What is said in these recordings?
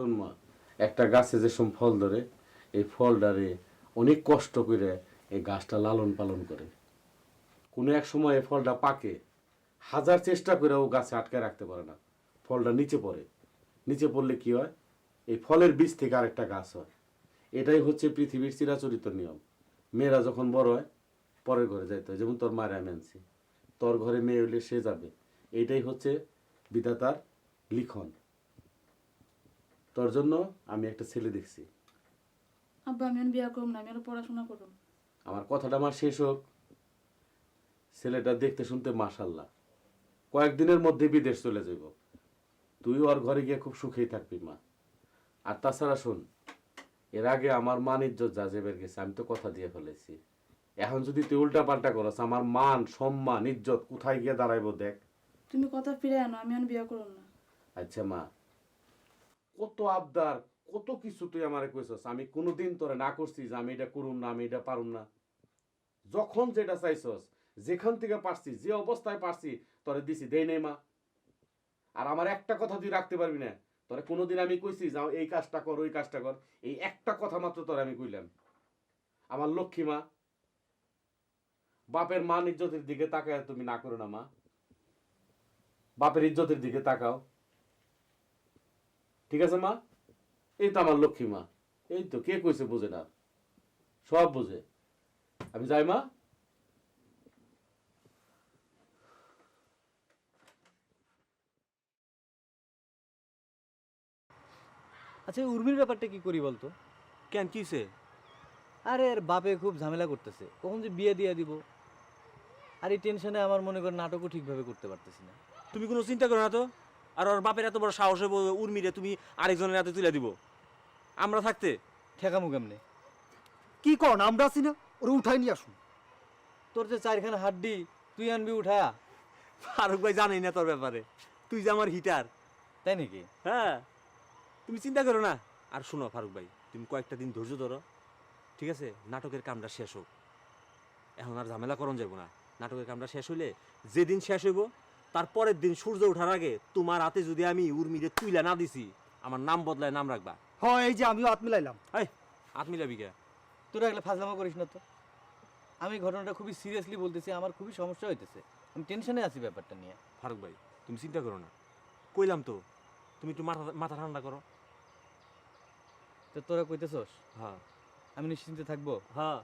শোন মা, একটা গাছে যেসব ফল ধরে এই ফলটারে অনেক কষ্ট করে এই গাছটা লালন পালন করে। কোনো এক সময় এই ফলটা পাকে, হাজার চেষ্টা করে ও গাছে আটকে রাখতে পারে না, ফলটা নিচে পড়ে। নিচে পড়লে কি হয়, এই ফলের বীজ থেকে আরেকটা গাছ হয়। এটাই হচ্ছে পৃথিবীর চিরাচরিত নিয়ম। মেয়েরা যখন বড় হয় পরের ঘরে যাইতে হয়, যেমন তোর মায়ের আমি আনছি, তোর ঘরে মেয়ে হইলে সে যাবে। এইটাই হচ্ছে বিধাতার লিখন। তোর জন্য আমি একটা ছেলে দেখছি। আব্বা আমি আর বিয়া করব না, আমি আর পড়াশোনা করব। আমার কথাটা আমার শেষ হোক। ছেলেটা দেখতে শুনতে মাশাল্লাহ, কয়েকদিনের মধ্যে বিদেশ চলে যাব। তুই ওর ঘরে গিয়ে খুব সুখেই থাকবি মা। আর তাছাড়া শোন, এর আগে আমার মান ইজ্জত যা যেবের গেছে, আমি তো কথা দিয়ে ফেলেছি। এখন যদি তুই উল্টা পাল্টা করস, আমার মান সম্মান ইজ্জত কোথায় গিয়ে দাঁড়াইবো দেখ। তুমি কথা ফিরে আনো, আমি আর বিয়া করব না। আচ্ছা মা, কত আবদার, কত কিছু তুই আমারে কইছস, আমি কোনোদিন তোরে না করছি যে আমি এটা করুম না, আমি এটা পারুম না। যখন যেটা চাইছস, যেখান থেকে পারছি, যে অবস্থায় পারছি তোরে দিছি, দেই নাই মা? আর আমার একটা কথা তুই রাখতে পারবি না, তোরে কোনোদিন আমি কইছি যাও এই কাজটা কর ওই কাজটা কর? এই একটা কথা মাত্র তোরে আমি কইলাম। আমার লক্ষ্মী মা, বাপের মান ইজ্জতের দিকে তাকায় তুমি না করো না মা। বাপের ইজ্জতের দিকে তাকাও, ঠিক আছে মা? এই তো আমার লক্ষ্মী মা। এই তো, কে কইছে বোঝে না? সব বোঝে। আমি যাই মা। আচ্ছা উর্মির ব্যাপারটা কি করি বলতো? কেন কিসে? আরে এর বাপে খুব ঝামেলা করতেছে, কখন যে বিয়ে দিয়ে দিব। আর এই টেনশনে আমার মনে করেন নাটকও ঠিকভাবে করতে পারতেছি না। তুমি কোনো চিন্তা করো না তো। আর ওর বাপের এত বড় সাহস হইব উর্মিরে তুমি আরেকজনের হাতে তুলে দিব আমরা থাকতে? ঠেকামু কেমনে? কি কর না, আমরা আছি না, ওরা উঠাই নিয়ে আসুন। তোর যে চারখানা হাড্ডি, তুই আনবি উঠায়া? ফারুক ভাই জানাই না তোর ব্যাপারে, তুই যে আমার হিটার। তাই নাকি? হ্যাঁ, তুমি চিন্তা করো না। আর শোনো ফারুক ভাই, তুমি কয়েকটা দিন ধৈর্য ধরো, ঠিক আছে? নাটকের কামটা শেষ হোক, এখন আর ঝামেলা করন যাবো না। নাটকের কামটা শেষ হইলে, যেদিন শেষ হইব তার পরের দিন সূর্য ওঠার আগে তোমার হাতে যদি আমি উর্মিরে তুইলা না দিছি, আমার নাম বদলায় নাম রাখবা। হ্যাঁ, এই যে আমিও হাত মিলাইলাম। এই হাত মিলাবি কে? তোরা এগুলো ফাজলামো করিস না তো। আমি ঘটনাটা খুবই সিরিয়াসলি বলতেছি, আমার খুবই সমস্যা হইতেছে, আমি টেনশনে আছি ব্যাপারটা নিয়ে। ফারুক ভাই তুমি চিন্তা করো না, কইলাম তো, তুমি একটু মাথা মাথা ঠান্ডা করো। তো তোরা কইতেছস হ্যাঁ আমি নিশ্চিন্তে থাকবো? হ্যাঁ।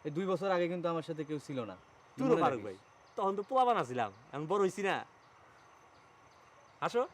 এই 2 বছর আগে কিন্তু আমার সাথে কেউ ছিল না। তুই তুই মনে ফারুক রাখিস। ভাই, তখন তো পোলাবান আছিলাম, এখন বড় হইছি না। আসো।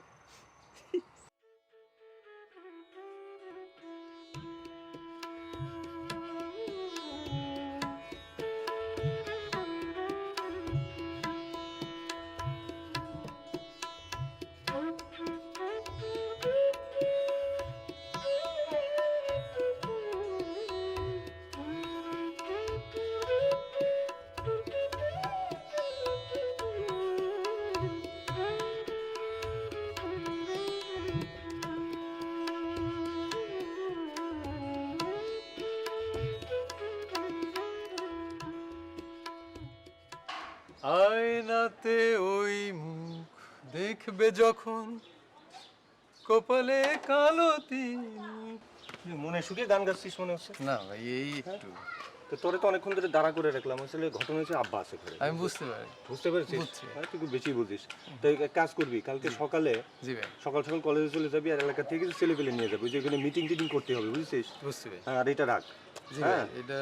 আয়নাতে ওই মুখ দেখবে যখন, কপালে কালো তিল। মনে সুখে গান গাচ্ছিস মনে হচ্ছে। না ভাই, এই একটু তো তোরে তো অনেকক্ষণ ধরে দাঁড়া করে রাখলাম, আসলে ঘটনা হচ্ছে আব্বা আছে ঘরে। আমি বুঝতে পারি। বুঝতে পেরেছিস? বুঝছি। হ্যাঁ, তুই খুব বেশি বুঝিস। তো এক কাজ করবি, কালকে সকালে জি ভাই, সকাল সকাল কলেজে চলে যাবি, আর এলাকা থেকে কিছু ছেলে পেলে নিয়ে যাবি, যে এখানে মিটিং টিটিং করতে হবে, বুঝছিস? বুঝতে পারি। হ্যাঁ, আর এটা রাখ। জি হ্যাঁ, ভাই, এটা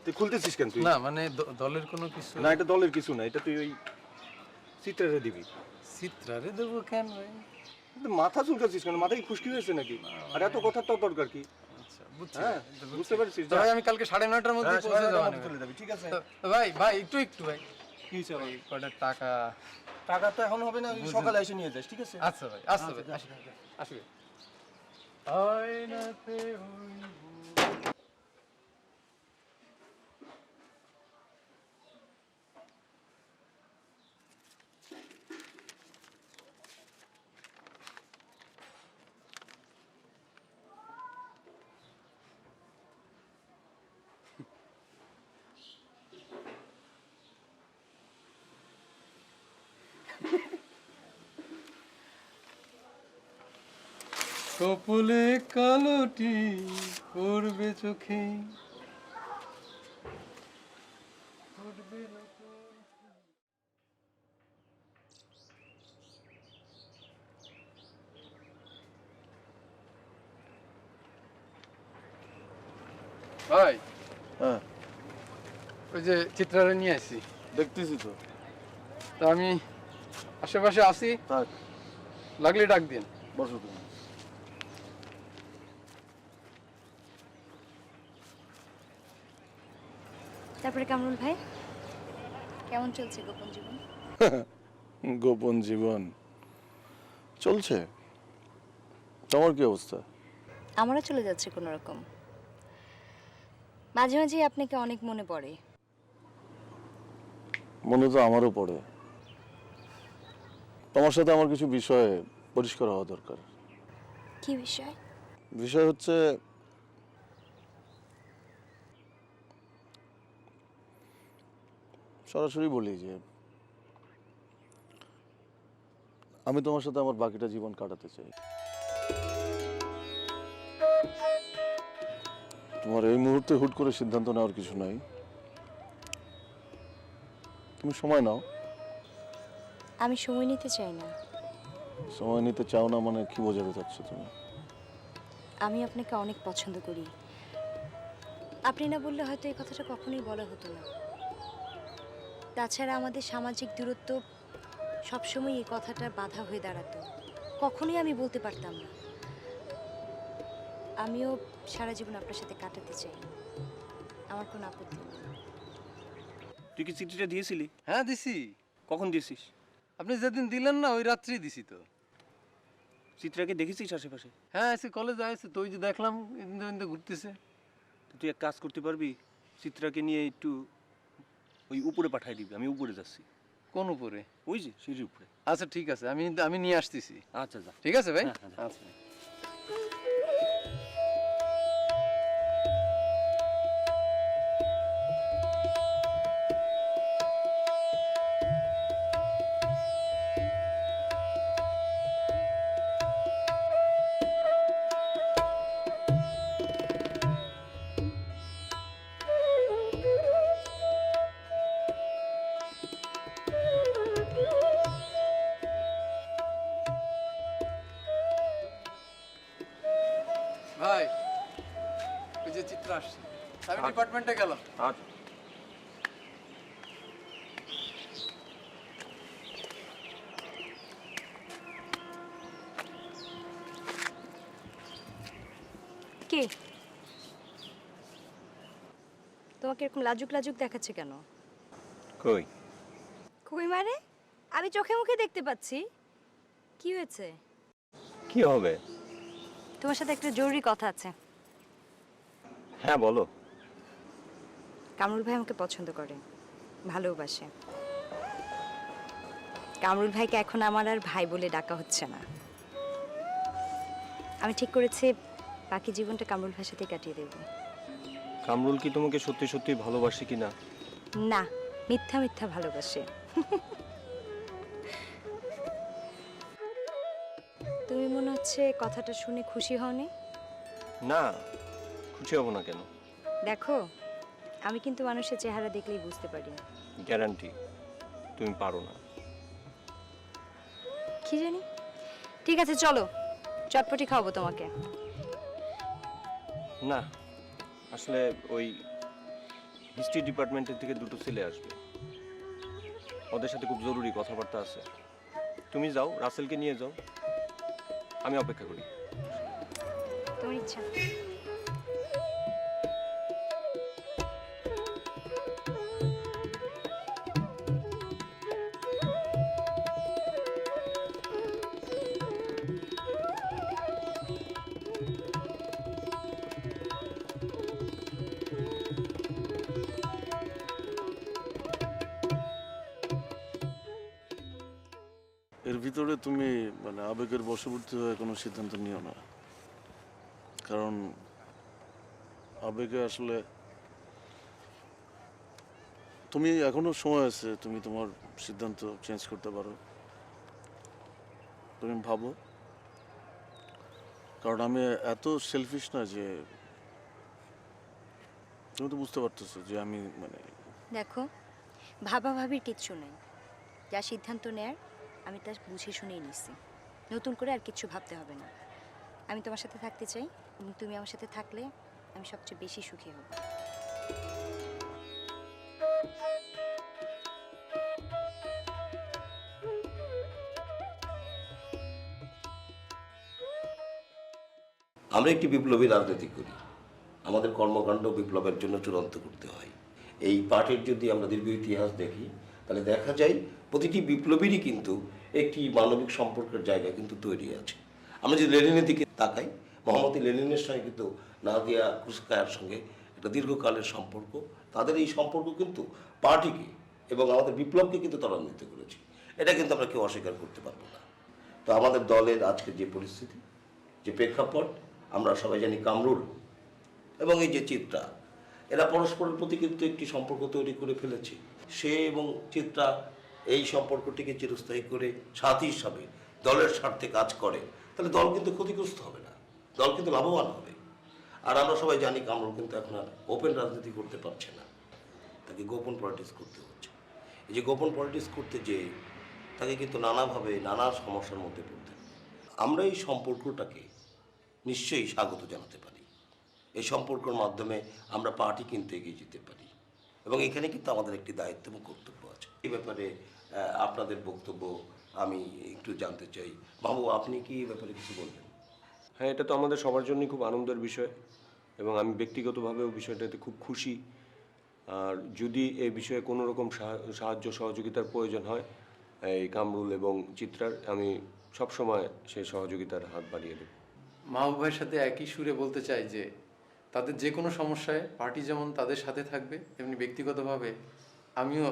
তুই খুলতেছিস কেন তুই? না মানে দলের কোনো কিছু না, এটা দলের কিছু না, এটা তুই ওই চিত্রারে দিবি। চিত্রারে দেবো কেন ভাই? কিন্তু মাথা চুলকাচ্ছিস কেন? মাথা কি খুশকি হয়েছে নাকি? আর এত কথার তো দরকার কি? আচ্ছা বুঝছি হ্যাঁ, ভাই, এটা বুঝছি। বুঝতে পারছিস? তো ভাই আমি কালকে 9:30টার মধ্যে হ্যাঁ, পৌঁছে যাবো। চলে যাবি, ঠিক আছে? তো ভাই ভাই একটু ভাই, কি হয়েছে আবার? ওই কটা টাকা। টাকা তো এখন হবে না, ওই সকালে এসে নিয়ে যাস, ঠিক আছে? আচ্ছা ভাই, আচ্ছা ভাই, আসবে। আয়নাতে ওই কপলে কালোটি করবে চোখে ভাই হ্যাঁ ওই যে চিত্রারে নিয়ে আসি দেখতেছি তো। তা আমি আশেপাশে আসি, থাক, লাগলে ডাক দিন। বসো তুমি। তারপরে কামরুল ভাই কেমন চলছে গোপন জীবন? গোপন জীবন চলছে। তোমার কি অবস্থা? আমারও চলে যাচ্ছে কোনো রকম। মাঝে মাঝে আপনাকে অনেক মনে পড়ে। মনে তো আমারও পড়ে। তোমার সাথে আমার কিছু বিষয়ে পরিষ্কার হওয়া দরকার। কি বিষয়? বিষয় হচ্ছে সরাসরি বলি যে আমি তোমার সাথে আমার বাকিটা জীবন কাটাতে চাই। তোমার এই মুহূর্তে হুট করে সিদ্ধান্ত নেওয়ার কিছু নাই। তুমি সময় নাও। আমি সময় নিতে চাই না। সময় নিতে চাও না মানে কি বোঝাতে চাচ্ছ তুমি? আমি আপনাকে অনেক পছন্দ করি। আপনি না বললে হয়তো এই কথাটা কখনোই বলা হতো না। তাছাড়া আমাদের সামাজিক দূরত্ব সবসময় এই কথাটা বাধা হয়ে দাঁড়াতো। কখনোই আমি বলতে পারতাম না। আমিও সারা জীবন আপনার সাথে কাটাতে চাই। আমার কোনো আপত্তি নেই। তুই কি চিঠিটা দিয়েছিলি? হ্যাঁ দিছি। কখন দিয়েছিস? আপনি যেদিন দিলেন না ওই রাত্রি দিছি তো। চিত্রাকে দেখেছিস আশেপাশে? হ্যাঁ এসে কলেজে আসছে তো, ওই যে দেখলাম এদিন ঘুরতেছে। তো তুই এক কাজ করতে পারবি, চিত্রাকে নিয়ে একটু ওই উপরে পাঠিয়ে দিবি। আমি উপরে যাচ্ছি। কোন উপরে? ওই যে সিঁড়ির উপরে। আচ্ছা ঠিক আছে, আমি আমি নিয়ে আসতেছি। আচ্ছা যা। ঠিক আছে ভাই। হ্যাঁ, হ্যাঁ, যা। আচ্ছা। ভাই ওই যে চিত্র আসছে, আমি ডিপার্টমেন্টে গেলাম। আচ্ছা। কে? তোমাকে এরকম লাজুক লাজুক দেখাচ্ছে কেন? কই? কই মানে? আমি চোখে মুখে দেখতে পাচ্ছি। কি হয়েছে? কি হবে? তোমার সাথে একটা জরুরি কথা আছে। হ্যাঁ বলো। কামরুল ভাই আমাকে পছন্দ করে, ভালোবাসে। কামরুল ভাইকে এখন আমার আর ভাই বলে ডাকা হচ্ছে না। আমি ঠিক করেছি বাকি জীবনটা কামরুল ভাইয়ের সাথে কাটিয়ে দেব। কামরুল কি তোমাকে সত্যি সত্যি ভালোবাসে কিনা? না, মিথ্যা মিথ্যা ভালোবাসে। তুমি মনে হচ্ছে কথাটা শুনে খুশি হওনি? না, খুশি হব না কেন? দেখো, আমি কিন্তু মানুষের চেহারা দেখলেই বুঝতে পারি। গ্যারান্টি তুমি পারো না। কি জানি। ঠিক আছে চলো, চটপটি খাওয়াবো তোমাকে। না, আসলে ওই হিস্ট্রি ডিপার্টমেন্টের থেকে দুটো ছেলে আসবে, ওদের সাথে খুব জরুরি কথাবার্তা আছে। তুমি যাও, রাসেলকে নিয়ে যাও, আমি অপেক্ষা করি। তোমার ইচ্ছা। এর ভিতরে তুমি মানে আবেগের বশবর্তী হয়ে কোনো সিদ্ধান্ত নিও না, কারণ আবেগে আসলে তুমি এখনো সময় আছে, তুমি তোমার সিদ্ধান্ত চেঞ্জ করতে পারো। তুমি ভাবো, কারণ আমি এত সেলফিশ না যে, তুমি তো বুঝতে পারতেছো যে আমি মানে দেখো, ভাবাভাবির কিচ্ছু নেই। যা সিদ্ধান্ত নেয়ার আমি তা বুঝে শুনেই নিচ্ছি। নতুন করে আর কিচ্ছু ভাবতে হবে না। আমি তোমার সাথে থাকতে চাই এবং তুমি আমার সাথে থাকলে আমি সবচেয়ে বেশি সুখী হব। আমরা একটি বিপ্লবী রাজনীতি করি, আমাদের কর্মকাণ্ড বিপ্লবের জন্য চূড়ান্ত করতে হয়। এই পার্টির যদি আমরা দীর্ঘ ইতিহাস দেখি তাহলে দেখা যায় প্রতিটি বিপ্লবীরই কিন্তু একটি মানবিক সম্পর্কের জায়গা কিন্তু তৈরি আছে। আমরা যদি লেনিনের দিকে তাকাই, মোহাম্মদ লেনিনের সঙ্গে কিন্তু নাদিয়া কুসকায়ার সঙ্গে একটা দীর্ঘকালের সম্পর্ক। তাদের এই সম্পর্ক কিন্তু পার্টিকে এবং আমাদের বিপ্লবকে কিন্তু ত্বরান্বিত করেছে। এটা কিন্তু আমরা কেউ অস্বীকার করতে পারবো না। তো আমাদের দলের আজকে যে পরিস্থিতি, যে প্রেক্ষাপট, আমরা সবাই জানি কামরুল এবং এই যে চিত্রা, এরা পরস্পরের প্রতি কিন্তু একটি সম্পর্ক তৈরি করে ফেলেছে। সে এবং চিত্রা এই সম্পর্কটিকে চিরস্থায়ী করে সাথী হিসাবে দলের স্বার্থে কাজ করে, তাহলে দল কিন্তু ক্ষতিগ্রস্ত হবে না, দল কিন্তু লাভবান হবে। আর আমরা সবাই জানি কামরুল কিন্তু এখন আর ওপেন রাজনীতি করতে পারছে না, তাকে গোপন পলিটিক্স করতে হচ্ছে। এই যে গোপন পলিটিক্স করতে যেয়ে তাকে কিন্তু নানাভাবে নানা সমস্যার মধ্যে পড়তে হবে। আমরা এই সম্পর্কটাকে নিশ্চয়ই স্বাগত জানাতে পারি। এই সম্পর্কের মাধ্যমে আমরা পার্টি কিন্তু এগিয়ে যেতে পারি এবং এখানে কিন্তু আমাদের একটি দায়িত্ব এবং কর্তব্য আছে। এই ব্যাপারে আপনাদের বক্তব্য আমি একটু জানতে চাই। বাবু, আপনি কি এই ব্যাপারে কিছু বলবেন? হ্যাঁ, এটা তো আমাদের সবার জন্যই খুব আনন্দের বিষয় এবং আমি ব্যক্তিগতভাবেও বিষয়টাতে খুব খুশি। আর যদি এই বিষয়ে কোনো রকম সাহায্য সহযোগিতার প্রয়োজন হয় এই কামরুল এবং চিত্রার, আমি সবসময় সেই সহযোগিতার হাত বাড়িয়ে দেব। মাহবুব ভাইয়ের সাথে একই সুরে বলতে চাই যে তাদের যে কোনো সমস্যায় পার্টি যেমন তাদের সাথে থাকবে, তেমনি ব্যক্তিগতভাবে আমিও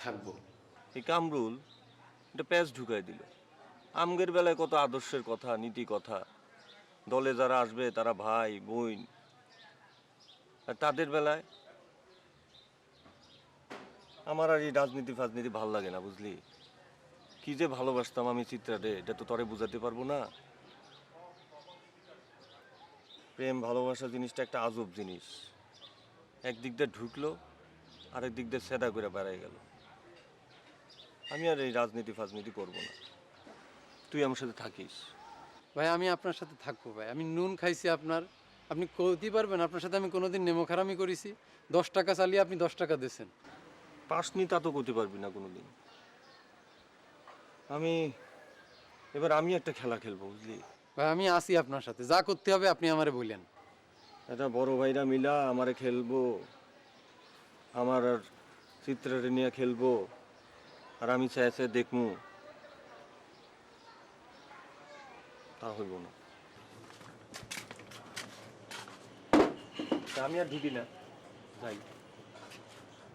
থাকবো। এই কামরুল এটা প্যাচ ঢুকাই দিল। আমগের বেলায় কত আদর্শের কথা, নীতি কথা, দলে যারা আসবে তারা ভাই বোন, আর তাদের বেলায় আমার আর এই রাজনীতি ফাজনীতি ভাল লাগে না, বুঝলি? কি যে ভালোবাসতাম আমি চিত্রারে, এটা তো তরে বুঝাতে পারবো না। প্রেম ভালোবাসা জিনিসটা একটা আজব জিনিস, একদিক দিয়ে ঢুকলো আরেক দিক দিয়ে সেদা করে বেড়াই গেল। আমি আর এই রাজনীতি ফাজনীতি করবো না, তুই আমার সাথে থাকিস। ভাই আমি আপনার সাথে থাকবো ভাই, আমি নুন খাইছি আপনার, আপনি কইতে পারবেন আপনার সাথে আমি কোনোদিন নেমোখারামি করেছি? 10 টাকা চালিয়ে আপনি 10 টাকা দিয়েছেন। পাসনি তা তো করতে পারবি না কোনোদিন। আমি একটা খেলা খেলবো, বুঝলি? ভাই আমি আসি আপনার সাথে, যা করতে হবে আপনি আমারে বললেন। এটা বড় ভাইরা মিলা আমারে খেলবো, আমার আর চিত্রারে নিয়ে খেলবো, আর আমি চাইছে দেখমু, তা হইব না। আমি আর ঢুকি না, যাই।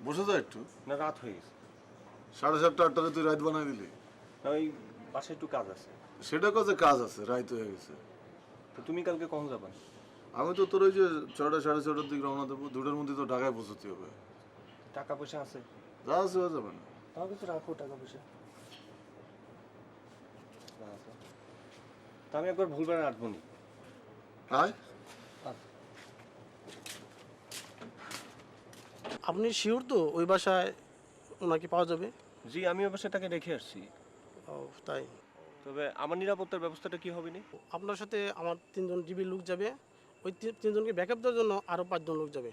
বসে যা একটু। না, রাত হয়ে গেছে। 7:30 8টায় তুই রাত বানাই দিলি। ওই বাসায় একটু কাজ আছে। সেটা কাজে কাজ আছে, রাত হয়ে গেছে। তো তুমি কালকে কখন যাবা? আমি তো তোর ওই যে 6টা 6:30টার দিকে রওনা দেবো, 2টার মধ্যে তো ঢাকায় পৌঁছতে হবে। টাকা পয়সা আছে? যা আছে হয়ে যাবে না। তাহলে তো রাখো টাকা পয়সা। তা আমি একবার ভুলবার রাখবো নি। হ্যাঁ, আপনি শিওর তো ওই বাসায় ওনাকে পাওয়া যাবে? জি, আমি অবশ্য তাকে রেখে আসছি। ও তাই। তবে আমার নিরাপত্তার ব্যবস্থাটা কি হবে নি? আপনার সাথে আমার 3জন ডিবির লোক যাবে, ওই 3জনকে ব্যাকআপ দেওয়ার জন্য আরও 5জন লোক যাবে।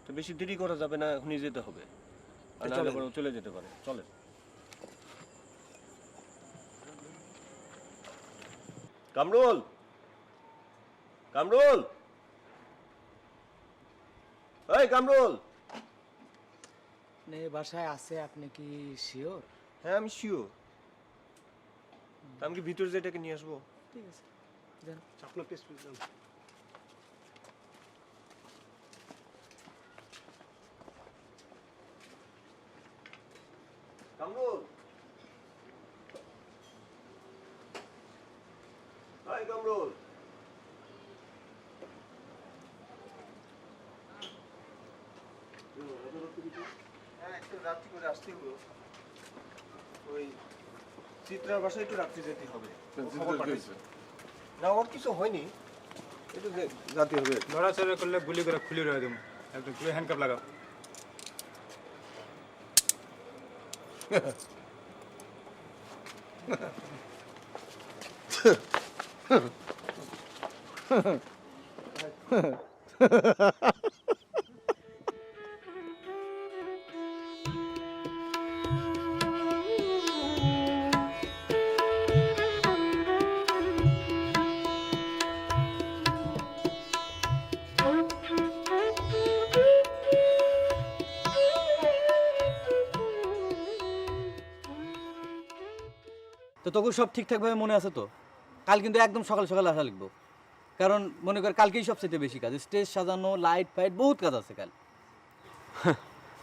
তো বেশি দেরি করা যাবে না, এখনই যেতে হবে, আর নাহলে চলেন। আবার ও চলে যেতে পারে। চলে। কামরুল, কামরুল, এই কামরুল। বাসায় আছে, আপনি কি শিওর? হ্যাঁ, আমি শিওর। আমি কি ভিতরে যেটাকে নিয়ে আসবো? ঠিক আছে, যান। আপনার পেস যান। কামরুল, এই কামরুল। হ্যাঁ, একটু রাত্রি করে আসতেই হলো। ওই চিত্রার বাসায় একটু রাত্রি যেতে হবে। চিত্রার কি হয়েছে? না ওর কিছু হয়নি, একটু জাতি হবে। লড়াচড়া করলে গুলি করে খুলে রয়ে দেবো, একটু হ্যান্ডকাপ লাগাও। তো তোকে সব ঠিকঠাকভাবে মনে আছে তো? কাল কিন্তু একদম সকাল সকাল আসা লিখবো, কারণ মনে কর কালকেই সবচেয়ে বেশি কাজ, স্টেজ সাজানো, লাইট ফাইট, বহুত কাজ আছে কাল।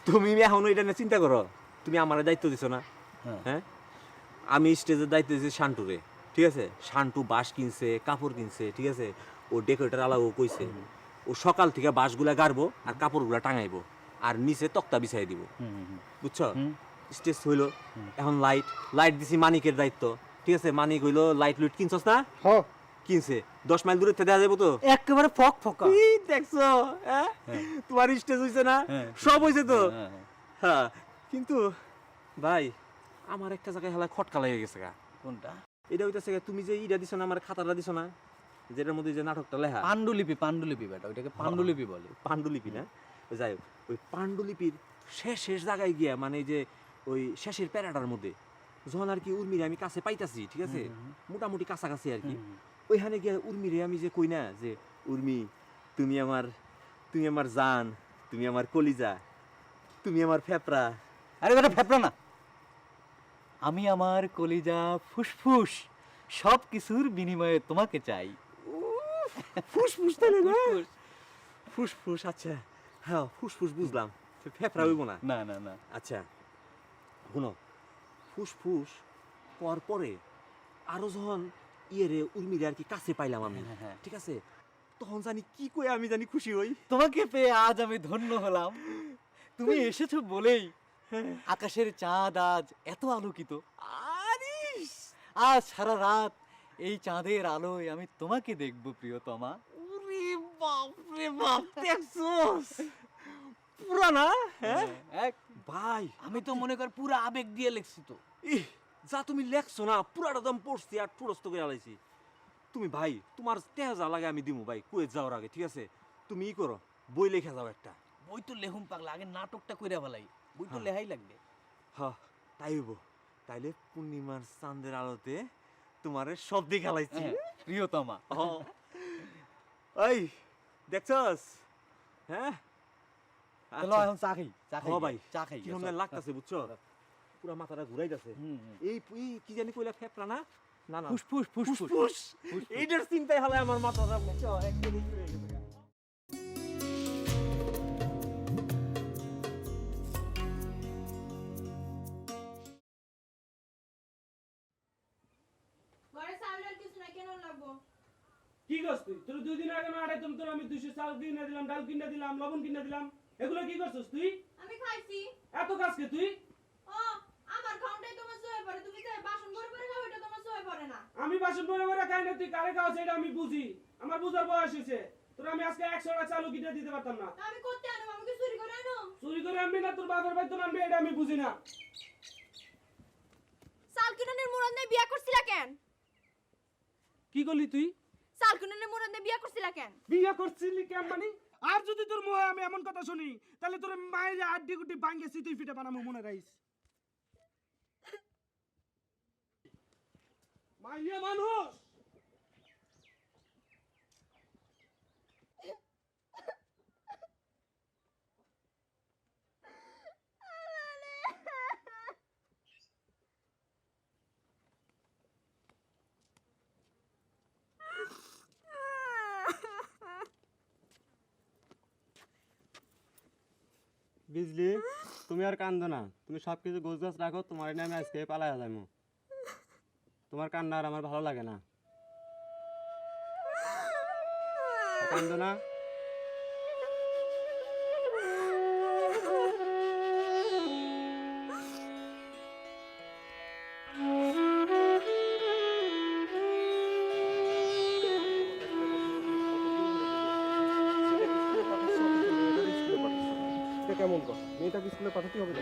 তুমি এখনো এটা নিয়ে চিন্তা করো? তুমি আমার দায়িত্ব দিছো না? হ্যাঁ, আমি স্টেজের দায়িত্ব দিয়েছি শান্টুরে, ঠিক আছে? শান্টু বাঁশ কিনছে, কাপড় কিনছে, ঠিক আছে? ও ডেকোরেটর আলাও কইছে, ও সকাল থেকে বাঁশগুলা গাড়বো আর কাপড়গুলা টাঙাইবো আর নিচে তক্তা বিছাই দিব, বুঝছো? স্টেজ হইলো, এখন লাইট লাইট দিছি মানিকের দায়িত্ব, ঠিক আছে? মানিক হইলো লাইট লুইট কিনছস না? কিনছে, 10 মাইল দূরে দেওয়া যাবো তো একেবারে ফক ফকা। দেখছো? তোমার স্টেজ হইছে না? সব হইছে তো। হ্যাঁ, কিন্তু ভাই আমার একটা জায়গায় হেলা খটকা লেগে গেছে গা। কোনটা? এটা হইতাছে তুমি যে ইটা দিছো না, আমার খাতাটা দিছো না, যেটার মধ্যে যে নাটকটা লেখা, পাণ্ডুলিপি। পাণ্ডুলিপি বেটা, ওইটাকে পাণ্ডুলিপি বলে। পাণ্ডুলিপি না? যাই হোক, ওই পাণ্ডুলিপির শেষ জায়গায় গিয়া, মানে যে ওই শেষের প্যারাটার মধ্যে যখন আর কি উর্মিরে আমি কাছে পাইতাছি, ঠিক আছে? মোটামুটি কাছাকাছি আর কি, ওইখানে গিয়া উর্মিরে আমি যে কই না যে, উর্মি তুমি আমার জান, তুমি আমার কলিজা, তুমি আমার ফেপড়া। আরে বেটা ফেপড়া না, আমি আমার কলিজা ফুসফুস সব কিছুর বিনিময়ে তোমাকে চাই। ফুসফুস তাহলে না? ফুসফুস, আচ্ছা হ্যাঁ ফুসফুস বুঝলাম, ফেপড়া হইব না? না না না। আচ্ছা শুনো, ফুসফুস পর পরে আরো যখন ইয়েরে উর্মিরে আর কি কাছে পাইলাম আমি, ঠিক আছে? তখন জানি কি কই আমি জানি খুশি হই। তোমাকে পেয়ে আজ আমি ধন্য হলাম। তুমি এসেছো বলেই আকাশের চাঁদ আজ এত আলোকিত। আজ সারা রাত এই চাঁদের আলোয় আমি তোমাকে দেখবো প্রিয়তমা। ওরে বাপ রে বাপ, দেখছস পুরা না? হ্যাঁ ভাই, আমি তো মনে কর পুরো আবেগ দিয়ে লিখছি তো। ইহ, যা তুমি লেখছো না পুরাটা দম পড়ছি আর ঠুরস্ত করে আলাইছি। তুমি ভাই তোমার তেজা লাগে আমি দিমু ভাই কুয়েত যাওয়ার আগে, ঠিক আছে? তুমি ই করো, বই লেখা যাও একটা। বই তো লেহুম পাগলা, আগে নাটকটা কইরা ফেলাই, বই তো লেহাই লাগবে। হ্যাঁ তাই হইব, তাইলে পূর্ণিমার চাঁদের আলোতে তোমারে সব দেখালাইছি প্রিয়তমা। ওই দেখছস? হ্যাঁ চলো এখন চা খাই। ভাই চা খাই, কিরকম লাগতাছে বুঝছো? পুরা মাথাটা ঘুরাইতাছে। এই কি জানি কইলা ফেপড়া না? না না ফুসফুস ফুসফুস। ফুসফুস, এইটার চিন্তায় হালে আমার মাথাটা বুঝছো একদমই ঘুরে গেছে। কি করছিস তুই? তোর 2 দিন আগে না আড়াই তোর আমি 200 চাল কিনে দিলাম, ডাল কিনে দিলাম, লবণ কিনে দিলাম, এগুলো কি করছিস তুই? আমি খাইছি। এত কাজ কে তুই? ও আমার খাউনটাই তোমার সয়ে পড়ে, তুমি যে বাসন ভরে ভরে খাও এটা তোমার সয়ে পড়ে না। আমি বাসন ভরে ভরে খাই না, তুই কারে খাওয়াছ এটা আমি বুঝি, আমার বুঝার বয়স হয়েছে। তোর আমি আজকে 100 টাকা চালও কিনে দিতে পারতাম না। তা আমি করতে আনো, আমি কি চুরি করে আনো? চুরি করে আনবি না তোর বাবার বাইতো আনবি এটা আমি বুঝি না। সালকিনের মুরাদ নিয়ে বিয়া করছিলা কেন? কি করলি তুই? সালকিনের মুরাদ নিয়ে বিয়া করছিলা কেন? বিয়ে করছিলি কেন মানে? আর যদি তোর মোহে আমি এমন কথা শুনি তাহলে তোর মায়ের আড্ডি গুটি ভাঙ্গেছি তুই ফিটে বানামু, মনে রাখিস। মাইয়া মানুষ বুঝলি, তুমি আর কান্দো না, তুমি সব কিছু গোছ গাছ রাখো, তোমার আমি আজকে পালাই যাবো। তোমার কান্না আর আমার ভালো লাগে না, কান্দো না। এটা কেমন কথা? মেয়েটাকে স্কুলে পাঠাতে হবে না?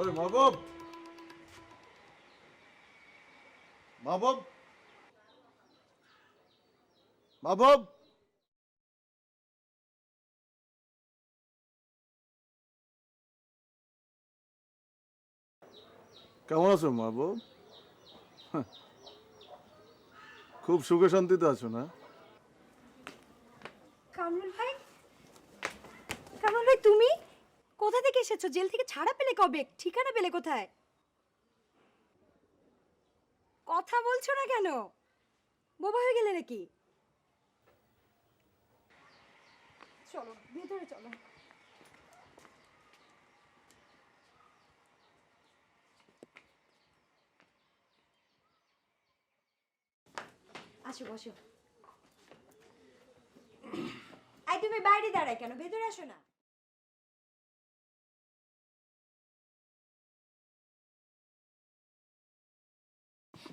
ওই মাহবুব, মাহবুব, মাহবুব, কেমন আছো মাহবুব? খুব সুখে শান্তিতে আছো না? কামরুল ভাই, কামরুল ভাই তুমি কোথা থেকে এসেছো? জেল থেকে ছাড়া পেলে কবে? ঠিকানা পেলে কোথায়? কথা বলছো না কেন? বোবা হয়ে গেলে নাকি? চলো ভেতরে চলো। আসো বসো। এই তুমি বাইরে দাঁড়ায় কেন? ভেতরে আসো না।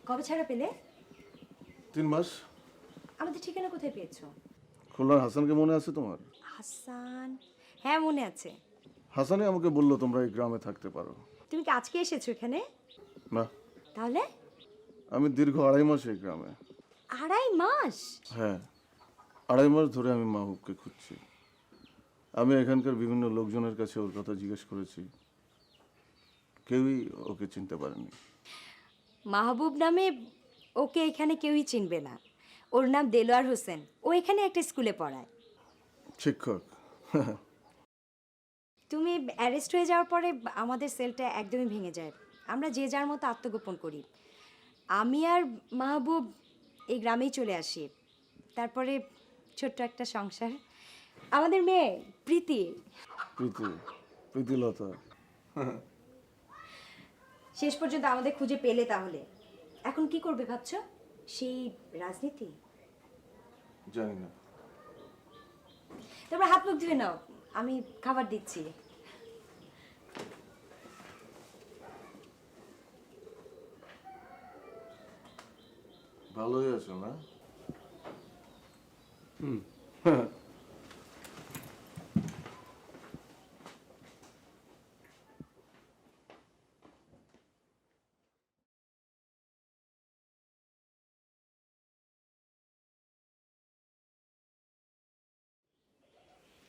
কবে ছাড়া পেলে? 3 মাস। আমাদের ঠিকানা কোথায় পেয়েছো? খুলনার হাসানকে মনে আছে তোমার? হাসান, হ্যাঁ মনে আছে। হাসানই আমাকে বললো তোমরা এই গ্রামে থাকতে পারো। তুমি কি আজকে এসেছো এখানে? না, তাহলে? আমি দীর্ঘ 2.5 মাস এই গ্রামে। 2.5 মাস? হ্যাঁ, 2.5 মাস ধরে আমি মাহবুবকে খুঁজছি। আমি এখানকার বিভিন্ন লোকজনের কাছে ওর কথা জিজ্ঞেস করেছি, কেউই ওকে চিনতে পারেনি। মাহবুব নামে ওকে এখানে কেউই চিনবে না। ওর নাম দেলোয়ার হোসেন, ও এখানে একটা স্কুলে পড়ায়। শিক্ষক। তুমি অ্যারেস্ট হয়ে যাওয়ার পরে আমাদের সেলটা একদমই ভেঙে যায়। আমরা যে যার মতো আত্মগোপন করি। আমি আর মাহবুব এই গ্রামেই চলে আসি। তারপরে ছোট্ট একটা সংসার। আমাদের মেয়ে প্রীতি। প্রীতিলতা। শেষ পর্যন্ত আমাদের খুঁজে পেলে, তাহলে এখন কি করবে ভাবছো? সেই রাজনীতি? জানি না। তোমরা হাত মুখ ধুয়ে নাও, আমি খাবার দিচ্ছি। ভালোই আছো না? হুম।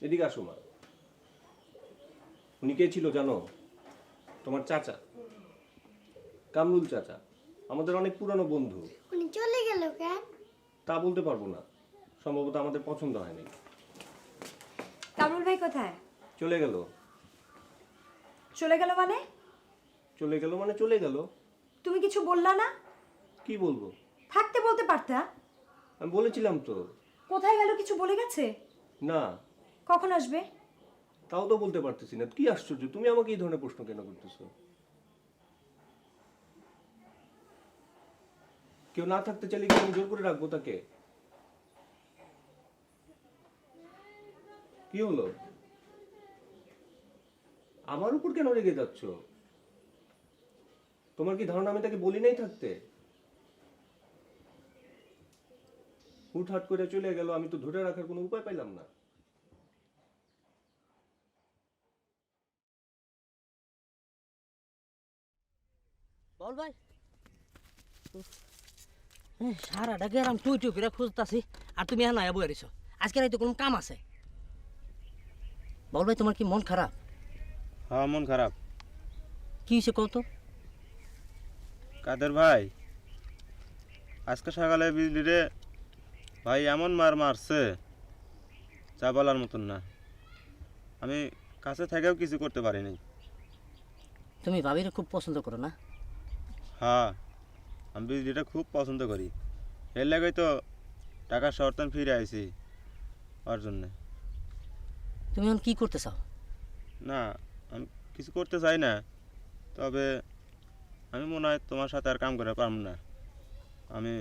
এদিকে আসো মা। উনি কে ছিল জানো? তোমার চাচা, কামরুল চাচা, আমাদের অনেক পুরানো বন্ধু। উনি চলে গেল কেন? তা বলতে পারবো না, সম্ভবত আমাদের পছন্দ হয়নি। কামরুল ভাই কোথায়? চলে গেল। চলে গেল মানে? চলে গেল মানে চলে গেল। তুমি কিছু বললা না? কি বলবো? থাকতে বলতে পারতা। আমি বলেছিলাম তো। কোথায় গেল কিছু বলে গেছে? না। কখন আসবে? তাও তো বলতে পারতেছি না। কি আশ্চর্য, তুমি আমাকে এই ধরনের প্রশ্ন কেন করতেছো? কেউ না থাকতে চাইলে কি আমি জোর করে রাখবো তাকে? কি হলো? আমার উপর কেন রেগে যাচ্ছ? তোমার কি ধারণা আমি তাকে বলি নাই থাকতে? হুটহাট করে চলে গেল, আমি তো ধরে রাখার কোনো উপায় পাইলাম না। বল ভাই, সারাটা গেরাম টুই টুই করে খুঁজতাছি আর তুমি এখন আয়া বয়ে রইছো। আজকে রাইতে কোনো কাম আছে? বল ভাই, তোমার কি মন খারাপ? হ্যাঁ, মন খারাপ। কি হয়েছে কত? কাদের ভাই, আজকে সকালে বিজলি রে ভাই এমন মার মারছে যা বলার মতন না। আমি কাছে থেকেও কিছু করতে পারিনি। তুমি ভাবিরে খুব পছন্দ করো না? হ্যাঁ, আমি বিজলিটা খুব পছন্দ করি। এর লাগেই তো টাকা শর্তান ফিরে আইছি ওর জন্যে। তুমি এখন কি করতে চাও? না, আমি কিছু করতে চাই না, তবে আমি মনে হয় তোমার সাথে আর কাম করে পারব না। আমি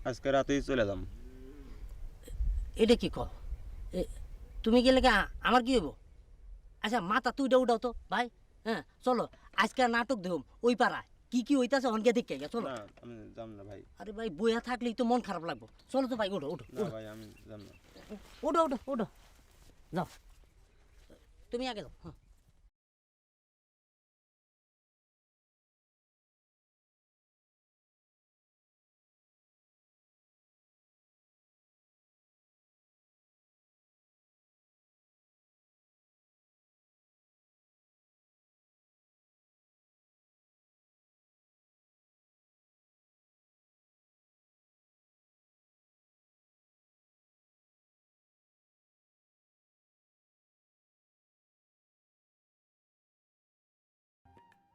আজকে রাতেই চলে যাম। এটা কি কও? তুমি গেলে কি আমার কি হইব? আচ্ছা মাথা তুইটা উঠাও তো ভাই। হ্যাঁ চলো, আজকে নাটক দেখুম ওই পাড়ায় কি কি হইতাছে অনকে দেখে গিয়া চলো। না, আমি যাম না ভাই। আরে ভাই বইয়া থাকলেই তো মন খারাপ লাগবো। চলো তো ভাই, ওঠো ওঠো না ভাই, আমি যাম না। ওঠো ওঠো ওঠো, যাও তুমি আগে যাও। হ্যাঁ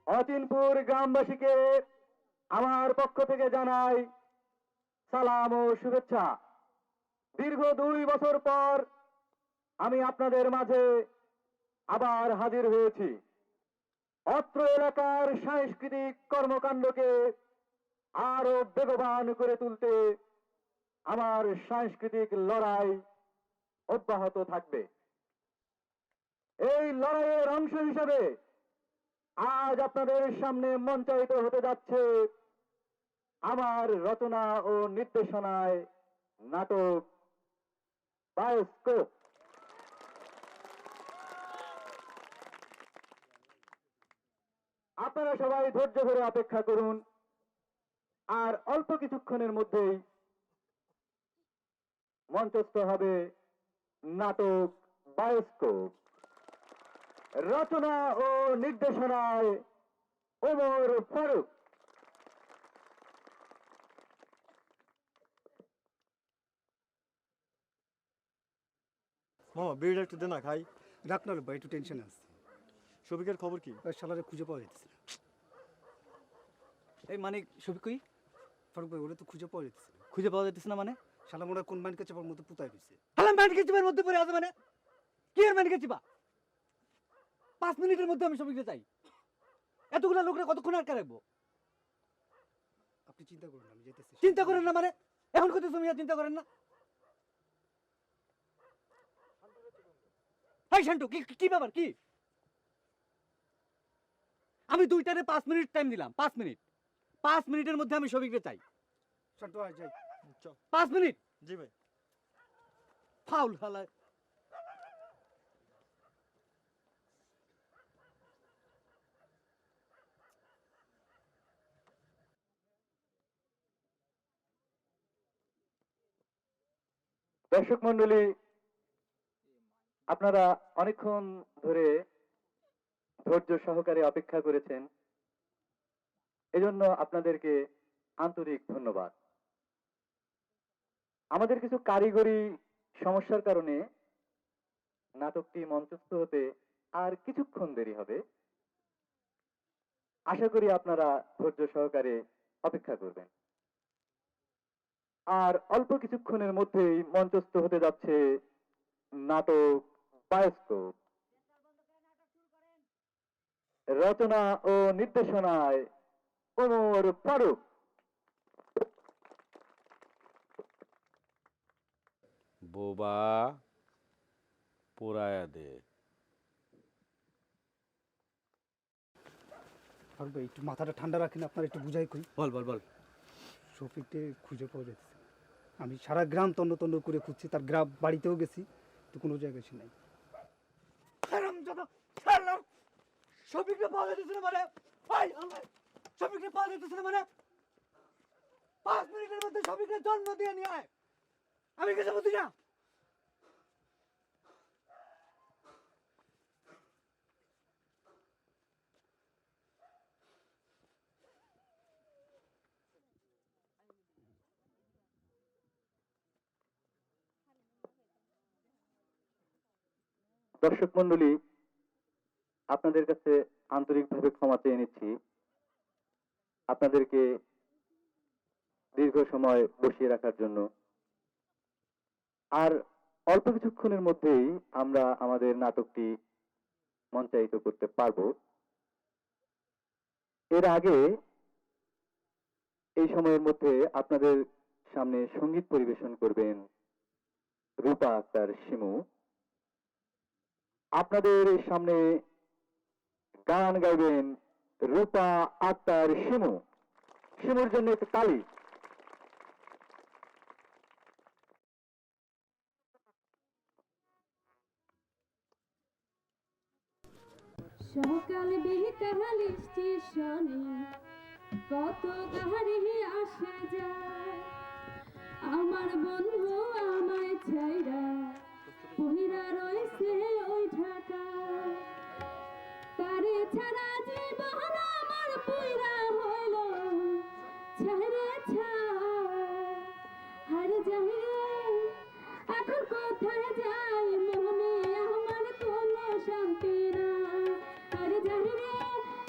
অচিনপুর গ্রামবাসীকে আমার পক্ষ থেকে জানাই সালাম ও শুভেচ্ছা। দীর্ঘ 2 বছর পর আমি আপনাদের মাঝে আবার হাজির হয়েছি। অত্র এলাকার সাংস্কৃতিক কর্মকাণ্ডকে আরো বেগবান করে তুলতে আমার সাংস্কৃতিক লড়াই অব্যাহত থাকবে। এই লড়াইয়ের অংশ হিসেবে আজ আপনাদের সামনে মঞ্চায়িত হতে যাচ্ছে আমার রচনা ও নির্দেশনায় নাটক বায়োস্কোপ। আপনারা সবাই ধৈর্য ধরে অপেক্ষা করুন, আর অল্প কিছুক্ষণের মধ্যেই মঞ্চস্থ হবে নাটক বায়োস্কোপ। রচনা ও নির্দেশনায় ওমর ফারুক। মামা বিড়িটা একটু দে না খাই। রাখ না রে ভাই, একটু টেনশন আছে। শফিকের খবর কি? ওই শালারে খুঁজে পাওয়া যাচ্ছে না। এই মানে শফিক কই? ফারুক ভাই, ওরা তো খুঁজে পাওয়া যাচ্ছে না। খুঁজে পাওয়া যাচ্ছে না মানে? শালা মনে হয় কোন মাইনকে চাপার মতো পুতায় দিচ্ছে। হালাম মাইনকে চিপার মধ্যে পড়ে আছে মানে? কি এর মাইনকে চিপা? 5 মিনিটের মধ্যে আমি শফিককে চাই। এতগুলা লোকরা কতক্ষণ আটকে রাখবো? আপনি চিন্তা করুন, আমি যেতেছি। চিন্তা করেন না মানে? এখন কত তুমি আর চিন্তা করেন না? এই শান্টু, কি কি ব্যাপার কি? আমি 2টারে 5 মিনিট টাইম দিলাম। 5 মিনিট। 5 মিনিটের মধ্যে আমি শফিককে চাই। শান্ত আয় যাই 5 মিনিট জি ভাই ফাউল হালায়। দর্শক মন্ডলী, আপনারা অনেকক্ষণ ধরে ধৈর্য সহকারে অপেক্ষা করেছেন, এজন্য আপনাদেরকে আন্তরিক ধন্যবাদ। আমাদের কিছু কারিগরি সমস্যার কারণে নাটকটি মঞ্চস্থ হতে আর কিছুক্ষণ দেরি হবে। আশা করি আপনারা ধৈর্য সহকারে অপেক্ষা করবেন। আর অল্প কিছুক্ষণের মধ্যেই মঞ্চস্থ হতে যাচ্ছে নাটক বায়োস্কোপ। রচনা ও নির্দেশনায় ওমর ফারুক। বোবা পোড়ায়া দে। ফারুক ভাই একটু মাথাটা ঠান্ডা রাখেন, আপনার একটু বুঝাই কই। বল বল বল। শফিককে খুঁজে পাওয়া যাচ্ছে না। আমি সারা গ্রাম তন্ন তন্ন করে খুঁজছি, তার গ্রাম বাড়িতেও গেছি, তো কোনো জায়গায় সে নাই। শফিককে পাওয়া যেতেছে না মানে? ভাই আল্লাহ, শফিককে পাওয়া যেতেছে না মানে? 5 মিনিটের মধ্যে শফিকের জন্ম দিয়ে নিয়ে আয়। আমি কিছু বুঝি না। দর্শক মন্ডলী, আপনাদের কাছে আন্তরিকভাবে ক্ষমা চেয়ে নিচ্ছি আপনাদেরকে দীর্ঘ সময় বসিয়ে রাখার জন্য। আর অল্প কিছুক্ষণের মধ্যেই আমরা আমাদের নাটকটি মঞ্চায়িত করতে পারব। এর আগে এই সময়ের মধ্যে আপনাদের সামনে সঙ্গীত পরিবেশন করবেন রূপা আক্তার শিমু। আপনাদের সামনে গান গাইবেন রূপা আক্তার শিমু। শিমুর জন্য একটু তালি। সকাল বিকাল স্টেশনে কত গাড়ি আসে যায়, আমার বন্ধু আমায় ছাইরা পহিরা রয়েছে ওই ঢাকা। তারে ছাড়া জীবন আমার পইরা হইল ছাইরে ছাই। হারে যাই রে এখন কোথায় যাই, মনে আমার কোনো শান্তি নাই। হারে যাই রে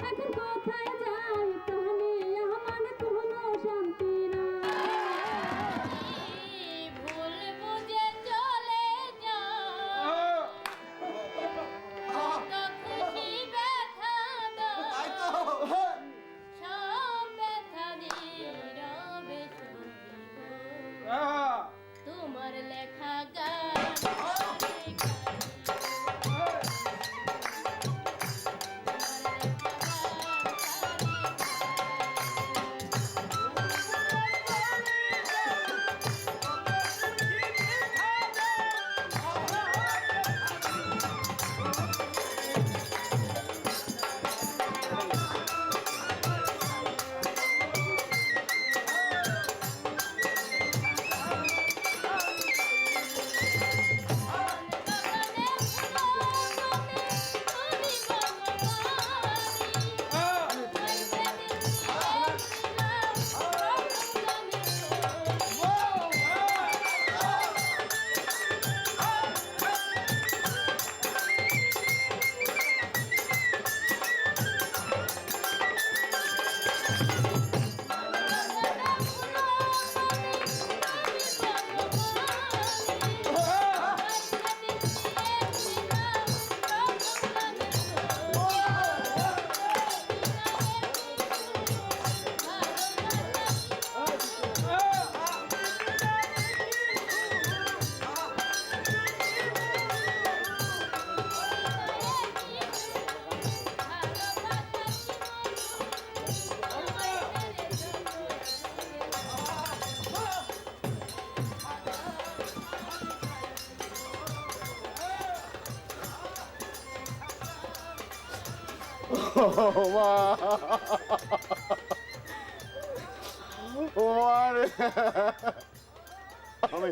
এখন কোথায় যাই, প্রাণে আমার কোনো শান্তি নাই। ভুল বুঝে চলে যাও, কত খুশি ব্যথা দাও, সব ব্যথা নীরবে সহিব। তোমার লেখা গান মা ও মা রে আমি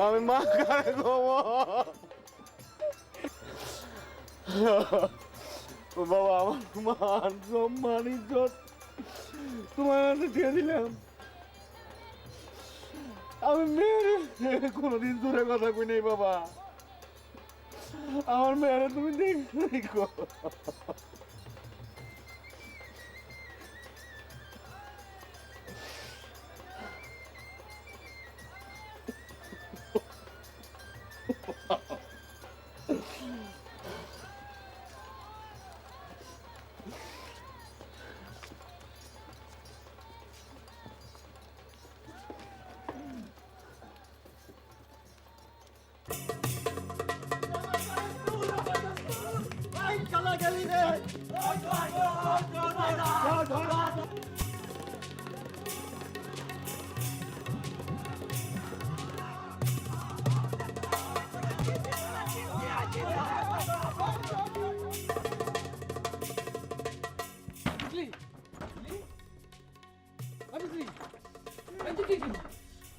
আমি মা কারে গো বাবা আমার মান সম্মান ইজ্জত তোমার কাছে দিয়ে দিলাম আমি মেয়ের কোনোদিন দূরে কথা কই নাই বাবা আমার মেয়েরা তুমি দেখো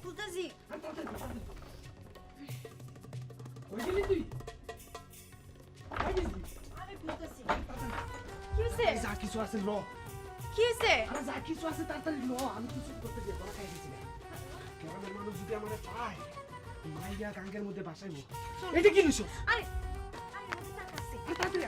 খুলতেছি ওই গেলি তুই আমি খুলতেছি কি হয়েছে যা কিছু আছে ল কি হয়েছে আরে যা কিছু আছে তাড়াতাড়ি ল আমি কিছু করতে দিয়ে বলা খাই গেছি গ্রামের মানুষ যদি আমার পায় মাইয়া গাঙ্গের মধ্যে বাসাইবো এটা কি নিছো আরে আরে মধ্যে টাকা আছে তাড়াতাড়ি